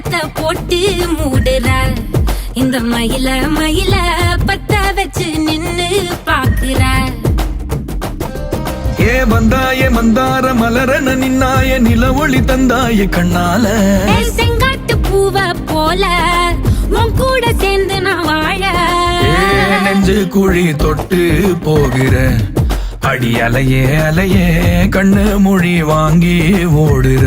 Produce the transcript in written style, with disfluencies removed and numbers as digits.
கண்ணத்தை போட்டு மூடுற இந்த மயில மயில பத்த வச்சு நின்னு பாக்குற ஏ வந்தாயே மந்தார மலரன நின்னாய நில ஒளி தந்தாய கண்ணால செங்காட்டு பூவ போல உன் கூட சேர்ந்து நான் வாழ நெஞ்சு குழி தொட்டு போகிற அடி அலையே அலையே கண்ணு மொழி வாங்கி ஓடுற